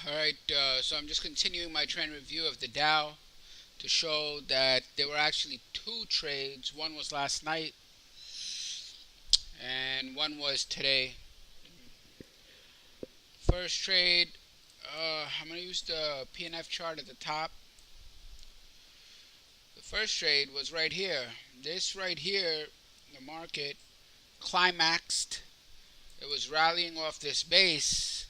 Alright, so I'm just continuing my trend review of the Dow to show that there were actually two trades. One was last night and one was today. First trade, I'm going to use the P&F chart at the top. The first trade was right here. This right here, the market climaxed. It was rallying off this base.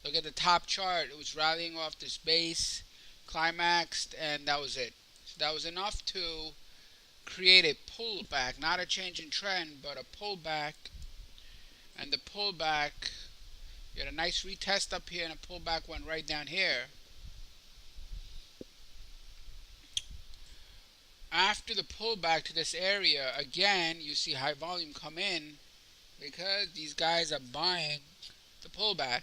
Look at the top chart. It was rallying off this base, climaxed, and that was it. So that was enough to create a pullback, not a change in trend, but a pullback. And the pullback, you had a nice retest up here, and a pullback went right down here. After the pullback to this area, again, you see high volume come in because these guys are buying the pullback.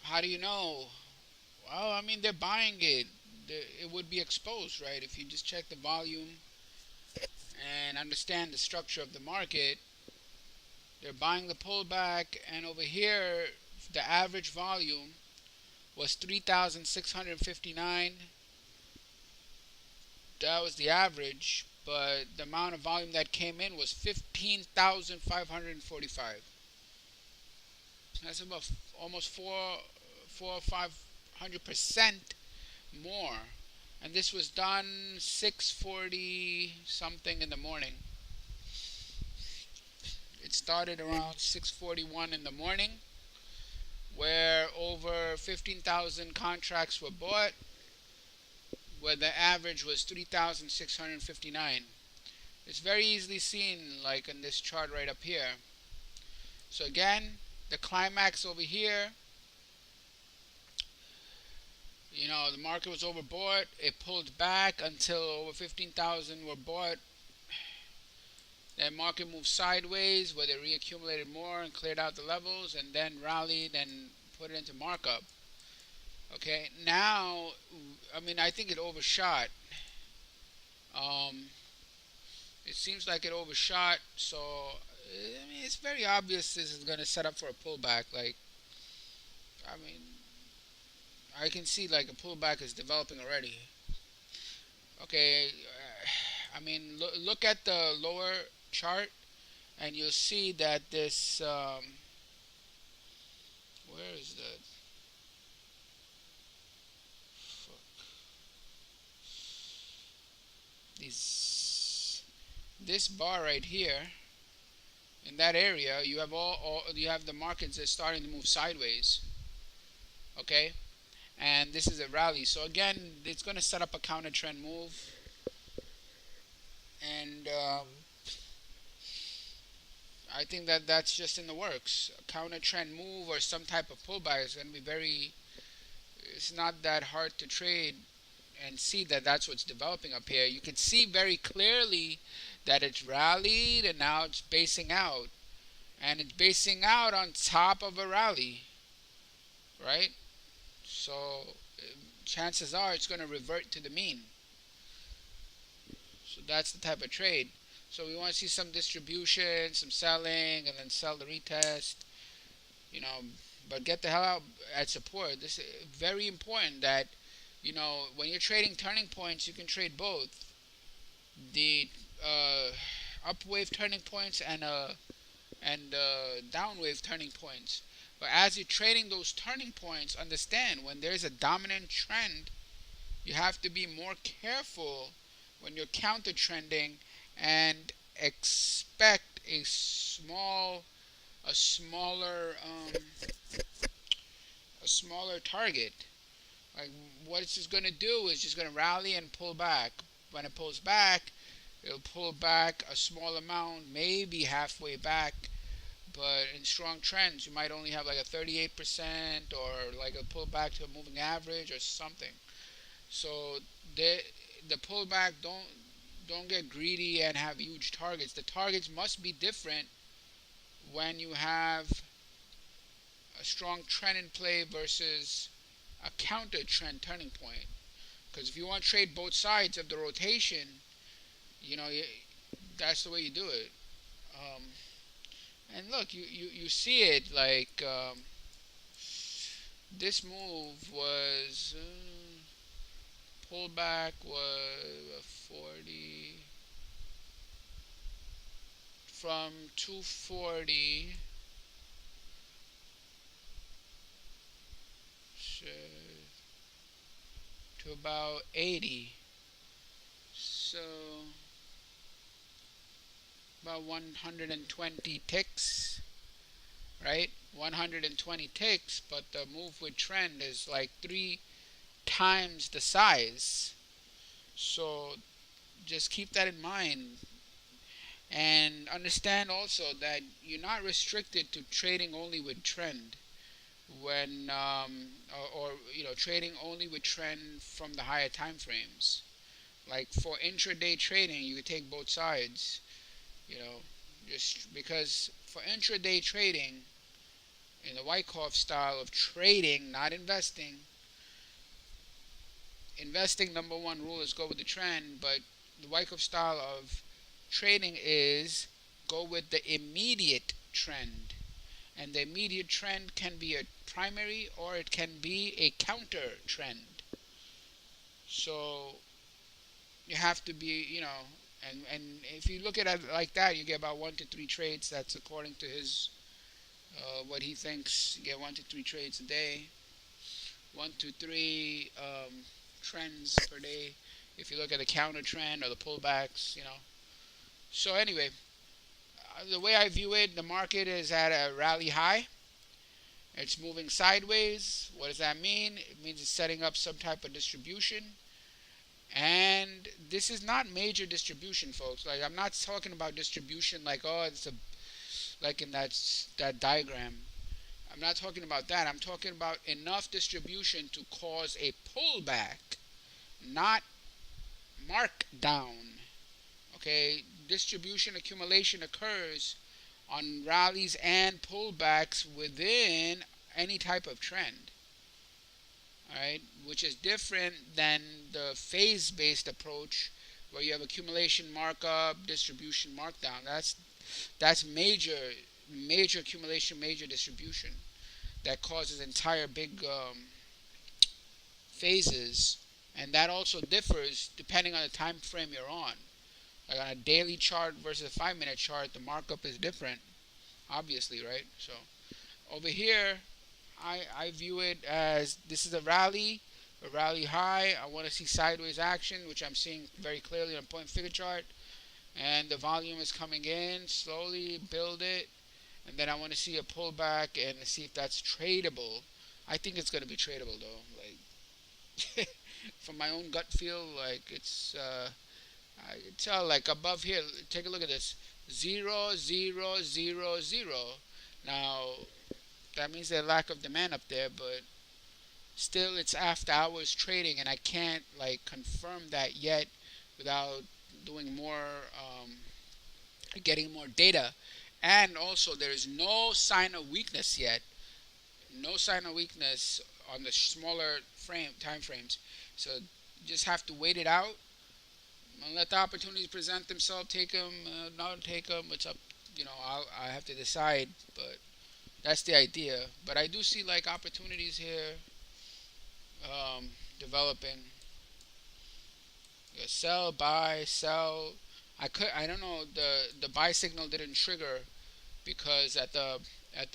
How do you know? Well, I mean, they're buying it. It would be exposed, right? If you just check the volume and understand the structure of the market, they're buying the pullback, and over here, the average volume was 3,659. That was the average, but the amount of volume that came in was 15,545. That's about almost 500% more. And this was done 6:40 something in the morning. It started around 6:41 in the morning, where over 15,000 contracts were bought, where the average was 3,659. It's very easily seen, like in this chart right up here. So again, the climax over here, the market was overbought. It pulled back until over 15,000 were bought. Then market moved sideways, where they reaccumulated more and cleared out the levels, and then rallied and put it into markup. Okay, now, I mean, I think it overshot. It seems like it overshot, so, I mean, it's very obvious this is going to set up for a pullback. Like, I mean, I can see like a pullback is developing already. Okay, I mean, look at the lower chart, and you'll see that this, where is the, this bar right here, in that area, you have you have the markets that's starting to move sideways. Okay, and this is a rally. So again, it's going to set up a counter trend move, and I think that that's just in the works. A counter trend move or some type of pullback is going to be very. It's not that hard to trade and see that that's what's developing up here. You can see very clearly that it's rallied and now it's basing out, and it's basing out on top of a rally, right? So chances are it's going to revert to the mean. So that's the type of trade. So we want to see some distribution, some selling, and then sell the retest, but get the hell out at support. This is very important that, when you're trading turning points, you can trade both the up wave turning points and down wave turning points. But as you're trading those turning points, understand when there's a dominant trend, you have to be more careful when you're counter trending and expect a smaller target. Like what it's just going to do is just going to rally and pull back. When it pulls back, it'll pull back a small amount, maybe halfway back. But in strong trends, you might only have like a 38% or like a pullback to a moving average or something. So the pullback, don't get greedy and have huge targets. The targets must be different when you have a strong trend in play versus a counter trend turning point. Because if you want to trade both sides of the rotation, that's the way you do it. And look, you see it like this move was pullback was 40 from 240 to about 80. So about 120 ticks, right? 120 ticks, but the move with trend is like 3 times the size. So just keep that in mind, and understand also that you're not restricted to trading only with trend when or trading only with trend from the higher time frames. Like for intraday trading, you could take both sides, you know, just because for intraday trading in the Wyckoff style of trading, not investing. Investing, number one rule is go with the trend, but the Wyckoff style of trading is go with the immediate trend. And the immediate trend can be a primary or it can be a counter trend. So you have to be, and if you look at it like that, you get about 1 to 3 trades. That's according to his what he thinks. You get 1 to 3 trades a day, 1 to 3 trends per day. If you look at the counter trend or the pullbacks. So anyway, the way I view it, the market is at a rally high. It's moving sideways. What does that mean? It means it's setting up some type of distribution. And this is not major distribution, folks. Like, I'm not talking about distribution like, oh, it's like in that diagram. I'm not talking about that. I'm talking about enough distribution to cause a pullback, not markdown. Okay, distribution accumulation occurs on rallies and pullbacks within any type of trend. Alright, which is different than the phase-based approach where you have accumulation markup, distribution markdown. That's major accumulation, major distribution that causes entire big phases, and that also differs depending on the time frame you're on. Like on a daily chart versus a 5-minute chart, the markup is different, obviously, right? So over here, I view it as this is a rally high. I want to see sideways action, which I'm seeing very clearly on point figure chart. And the volume is coming in slowly, build it, and then I want to see a pullback and see if that's tradable. I think it's going to be tradable though. Like from my own gut feel, like it's I can tell like above here. Take a look at this 0 0 0 0. Now that means there's lack of demand up there, but still it's after hours trading, and I can't like confirm that yet without doing more, getting more data. And also there is no sign of weakness yet. No sign of weakness on the smaller time frames. So you just have to wait it out and let the opportunities present themselves. Take them, not take them. It's up. I have to decide, but that's the idea. But I do see like opportunities here developing. Sell, buy, sell. I don't know, the buy signal didn't trigger because at the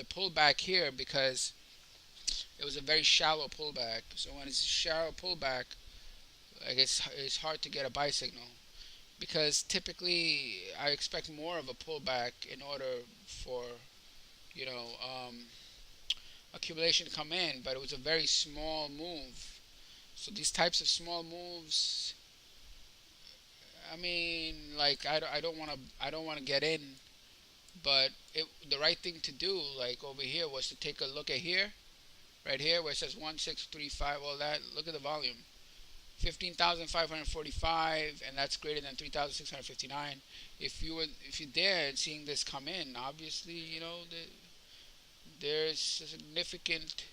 pullback here, because it was a very shallow pullback. So when it's a shallow pullback, like it's hard to get a buy signal, because typically I expect more of a pullback in order for you know accumulation to come in, but it was a very small move. So these types of small moves, I mean, like I don't want to get in, but the right thing to do, like over here, was to take a look at here, right here, where it says 1635, all that. Look at the volume, 15,545, and that's greater than 3,659. If you're there and seeing this come in, obviously, there's a significant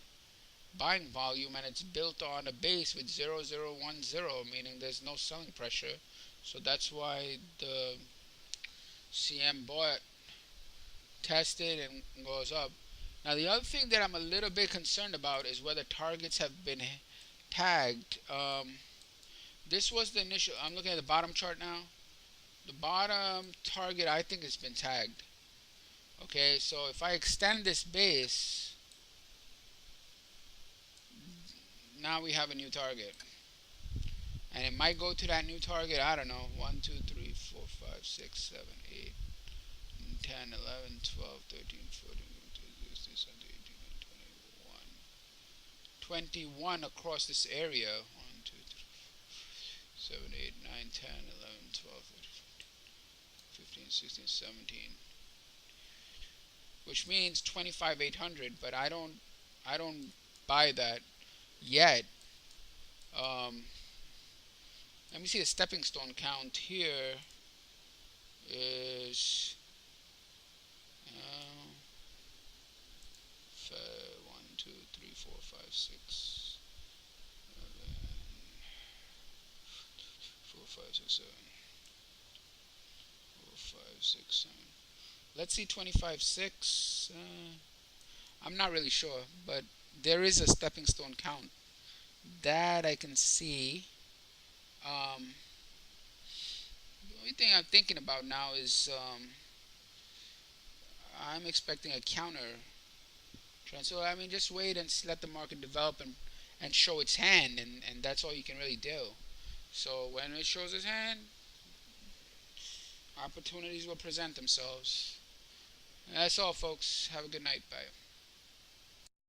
buying volume, and it's built on a base with 0010, meaning there's no selling pressure. So that's why the CM bought, tested, and goes up. Now the other thing that I'm a little bit concerned about is whether targets have been tagged. This was the initial. I'm looking at the bottom chart now. The bottom target, I think, has been tagged. Okay, so if I extend this base, now we have a new target. And it might go to that new target, I don't know, 1, 2, 3, 4, 5, 6, 7, 8, 10, 11, 12, 13, 14, 15, 16, 17, 18, 19, 20, 21 across this area. 1, 2, 3, 7, 8, 9, 10, 11, 12, 13, 15, 16, 17. Which means 25,800, but I don't buy that yet. Um, Let me see the stepping stone count here is 1, 2, 3, 4, 5, 6, 4, 5, 6, 7, 4, 5, 6, 7. Let's see 25.6. I'm not really sure, but there is a stepping stone count that I can see. The only thing I'm thinking about now is I'm expecting a counter trend. So I mean, just wait and let the market develop and show its hand, and that's all you can really do. So when it shows its hand, opportunities will present themselves. That's all, folks. Have a good night. Bye.